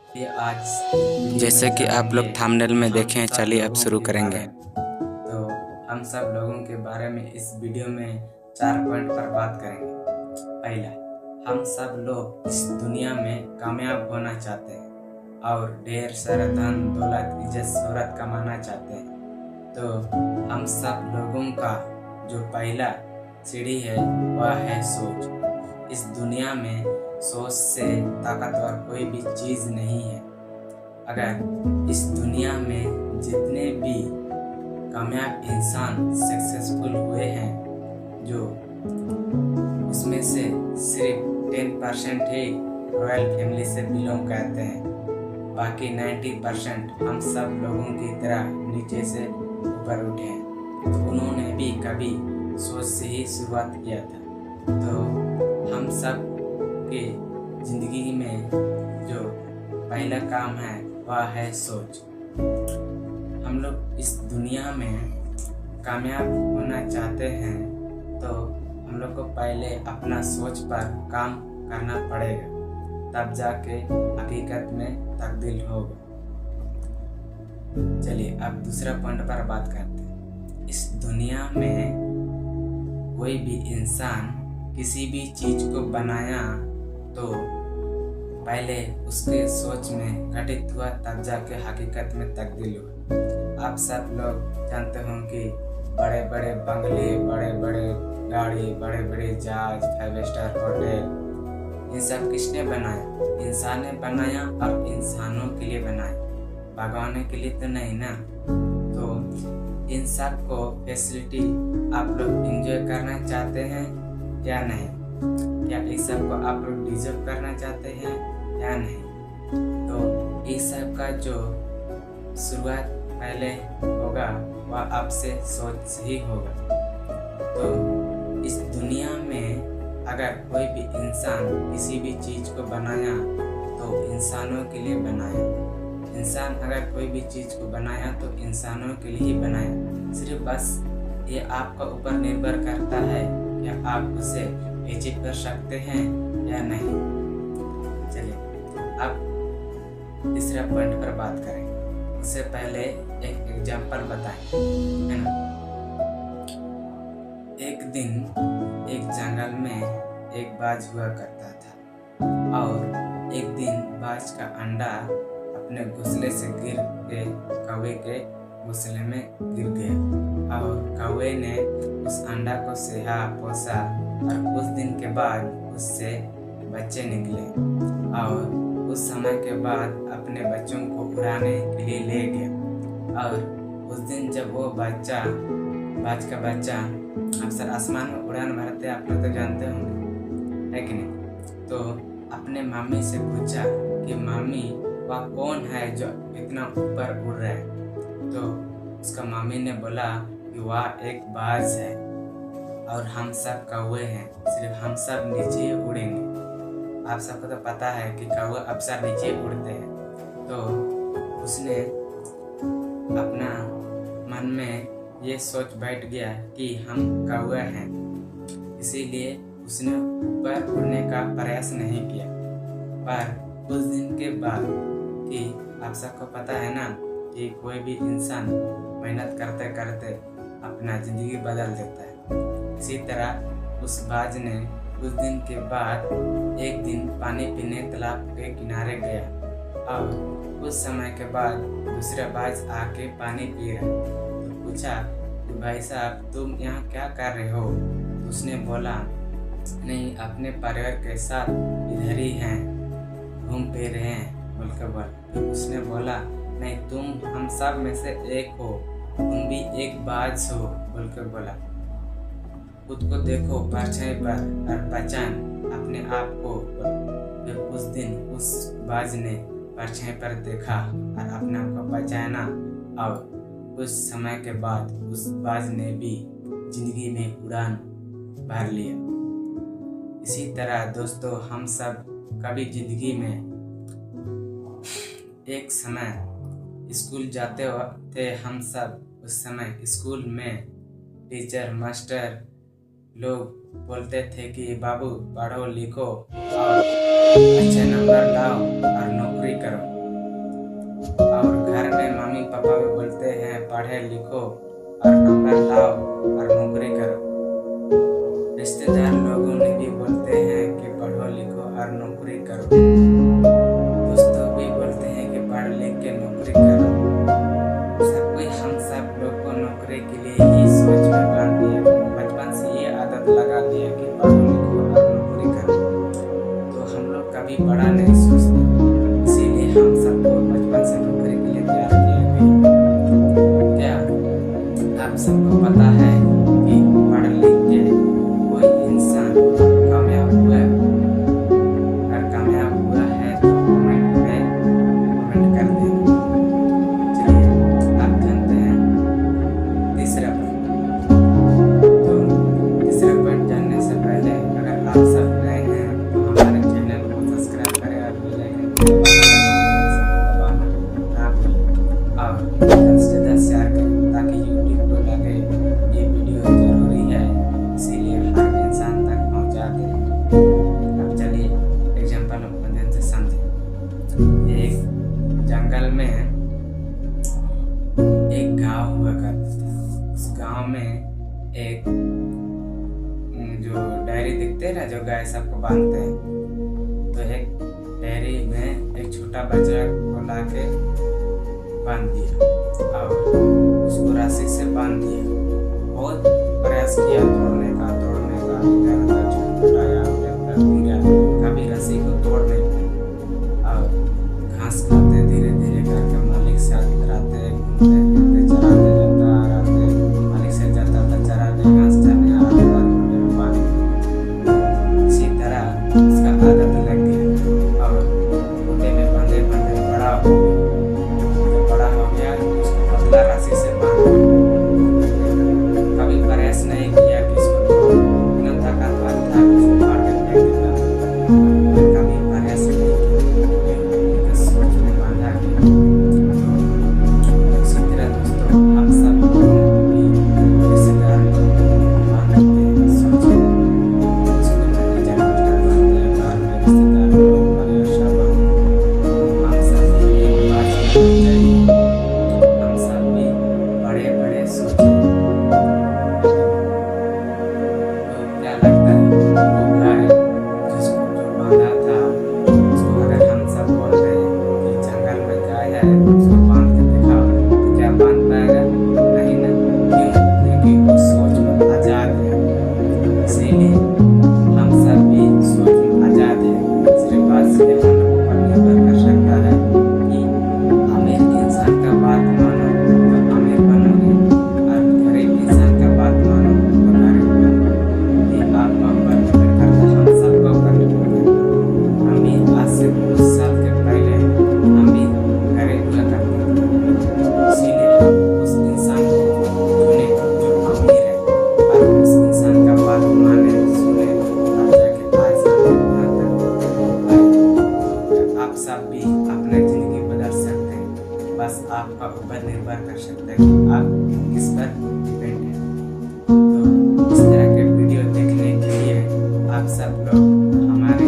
ये आज जैसे कि आप लोग थंबनेल में देखें, चलिए अब शुरू करेंगे। तो हम सब लोगों के बारे में इस वीडियो में 4 पॉइंट पर बात करेंगे। पहला, हम सब लोग इस दुनिया में कामयाब होना चाहते हैं और ढेर सारा धन दौलत इज्जत शोहरत कमाना चाहते हैं। तो हम सब लोगों का जो पहला सीढ़ी है वह है सोच। इस दुनिया में सोच से ताकतवर कोई भी चीज़ नहीं है। अगर इस दुनिया में जितने भी कामयाब इंसान सक्सेसफुल हुए हैं, जो उसमें से सिर्फ 10% ही रॉयल फैमिली से बिलोंग करते हैं। बाकी 90% हम सब लोगों की तरह नीचे से ऊपर उठे हैं। तो उन्होंने भी कभी सोच से ही शुरुआत किया था। तो हम सब की जिंदगी में जो पहला काम है वह है सोच। हम लोग इस दुनिया में कामयाब होना चाहते हैं तो हम लोग को पहले अपना सोच पर काम करना पड़ेगा, तब जाके हकीकत में तब्दील होगा। चलिए अब दूसरा पॉइंट पर बात करते हैं। इस दुनिया में कोई भी इंसान किसी भी चीज को बनाया तो पहले उसके सोच में घटित हुआ, तब जाके हकीकत में तब्दील हुआ। आप सब लोग जानते हो कि बड़े बड़े बंगले, बड़े बड़े गाड़ी, बड़े बड़े जहाज, 5 स्टार होटल, ये सब किसने बनाया? इंसान ने बनाया और इंसानों के लिए बनाया, भगवान के लिए तो नहीं ना। तो इन सब को फैसिलिटी आप लोग एंजॉय करना चाहते हैं या नहीं? क्या इस सब को आप लोग डिजर्व करना चाहते हैं या नहीं? तो इस सब का जो शुरुआत पहले होगा वह आपसे सोच से ही होगा। तो इस दुनिया में अगर कोई भी इंसान किसी भी चीज को बनाया तो इंसानों के लिए बनाया। इंसान अगर कोई भी चीज को बनाया तो इंसानों के लिए ही बनाया। सिर्फ बस ये आपका ऊपर निर्भर करता है कि आप उसे अचीव कर सकते हैं या नहीं। चलिए अब तीसरा पॉइंट पर बात करेंगे। उससे पहले एक एग्जांपल बताएं, है ना। एक दिन एक जंगल में एक बाज हुआ करता था और एक दिन बाज का अंडा अपने घोंसले से गिर के कौवे के घोंसले में गिर गया और कौवे ने उस अंडा को सेहा पोसा और कुछ दिन के बाद उससे बच्चे निकले और उस समय के बाद अपने बच्चों को उड़ाने के लिए ले गया। और उस दिन जब वो बच्चा, बाज का बच्चा अक्सर आसमान में उड़ान भरते, आप लोग तो जानते होंगे, है कि नहीं। तो अपने मम्मी से पूछा कि मम्मी वह कौन है जो इतना ऊपर उड़ रहा है? तो उसका मम्मी ने बोला कि वह एक बाज है और हम सब कौवे हैं, सिर्फ हम सब नीचे ही उड़ेंगे। आप सबको तो पता है कि कौवे अक्सर नीचे उड़ते हैं। तो उसने अपना मन में ये सोच बैठ गया कि हम कौवे हैं, इसीलिए उसने ऊपर उड़ने का प्रयास नहीं किया। पर कुछ दिन के बाद, कि आप सबको पता है ना कि कोई भी इंसान मेहनत करते करते अपना जिंदगी बदल देता है। इसी तरह उस बाज ने कुछ दिन के बाद एक दिन पानी पीने तालाब के किनारे गया और कुछ समय के बाद दूसरा बाज आके पानी पी रहा। तो पूछा कि भाई साहब तुम यहाँ क्या कर रहे हो? तो उसने बोला नहीं, अपने परिवार के साथ इधर ही हैं, घूम फिर रहे हैं बोलकर बोला। तो उसने बोला नहीं, तुम हम सब में से एक हो, तुम भी एक बाज हो बोलकर बोला। खुद को देखो परछाई पर और पहचान अपने आप को। फिर उस दिन उस बाज ने परछाई पर देखा और अपने आप को पहचाना और कुछ समय के बाद उस बाज ने भी जिंदगी में उड़ान भर लिया। इसी तरह दोस्तों, हम सब कभी जिंदगी में एक समय स्कूल जाते थे। हम सब उस समय स्कूल में टीचर मास्टर लोग बोलते थे कि बाबू पढ़ो लिखो और अच्छे नंबर लाओ और नौकरी करो। पढ़े लिखो और नंबर लाओ और नौकरी करो। रिश्तेदार लोगों ने भी बोलते हैं कि पढ़ो लिखो और नौकरी करो। दोस्तों भी बोलते हैं कि पढ़ लिख के नौकरी करो। सब कोई हम सब लोग को नौकरी के लिए ही सोच में बांध दिया। बचपन से ये आदत लगा दिया कि पढ़ो लिखो और नौकरी करो, तो हम लोग कभी बड़ा नहीं सोचते। इसीलिए हम सबको बचपन से नौकरी के लिए तैयार किया गया। क्या आप सबको पता है कि पढ़ लिख के कोई इंसान कामयाब हुआ है? अगर कामयाब हुआ है तो कमेंट कर देना। चलिए आप जानते हैं तीसरा पॉइंट। तो तीसरा पॉइंट जानने से पहले अगर आप सब नए हैं तो हमारे चैनल को सब्सक्राइब करें और बेल आइकन को दबाना ना भूलें और ज़्यादा से शेयर करें ताकि यूट्यूब को लगे ये वीडियो जरूरी है, इसीलिए हर इंसान तक पहुंचा दें। अब चलिए एग्जाम्पल मदद से समझें। एक जंगल में एक गांव हुआ करता था। उस गांव में एक जो डेयरी दिखते हैं ना, जो गाय सबको बांधते हैं, तो एक डेयरी में एक छोटा बच्चा को लाके बांध दिया और उसको रस्सी से बांध दिया। बहुत प्रयास किया तोड़ने का इधर उधर छुटाया, गिरा, कभी रस्सी को तोड़ नहीं पाया। और घास खाते धीरे धीरे करके मालिक से आते घूमते फिरते चराते जाता आते, मालिक से जाता था चराने, घास चरने आते में पानी। इसी तरह उसका आदत लग गया और खूंटे में बंधे बंधे बड़ा हो गया। उसको पतला रस्सी से बांध कभी प्रयास नहीं किया कि इसको इतना ताकतवर था उसको मार के फेंक देता। कभी प्रयास नहीं किया, सोच में बांधा गया। इसी तरह दोस्तों हम सब भी रिश्तेदार बांधते हैं, सोच उसको जन्मदिन बांधते हैं, घर में रिश्तेदार लोग परिवार बांधते। हम सब भी एक बात समझनी चाहिए, हम सब भी बड़े बड़े सोचें। क्या लगता है वो गाय जिसको जो बांधा था, उसको अगर हम सब बोल रहे हैं कि जंगल में गाय है उसको बांध के दिखाओ, तो क्या बांध पाएगा? नहीं ना। क्यों? क्योंकि वो सोच में आजाद है। इसीलिए हम सब भी सोच में आजाद है। सिर्फ बात सिर्फ हम लोगों पर निर्भर कर सकता है कि अमीर इंसान का बात मानो तो अमीर बनोगे और गरीब इंसान का बात मानो तो गरीब बनोगे। ये आपका ऊपर निर्भर करता है, हम सबको ऊपर निर्भर करता है। अमीर आज से कुछ साल के पहले अमीर गरीब हुआ करता था। इसीलिए हम उस इंसान को चुने जो अमीर है और उस इंसान का बात माने सुने, तब जाके आज हम यहाँ तक आए। आप सब भी अपनी जिंदगी बदल सकते हैं, बस आपका ऊपर निर्भर कर सकते हैं कि आप किस पर डिपेंड हैं। तो इस तरह के वीडियो देखने के लिए आप सब लोग हमारे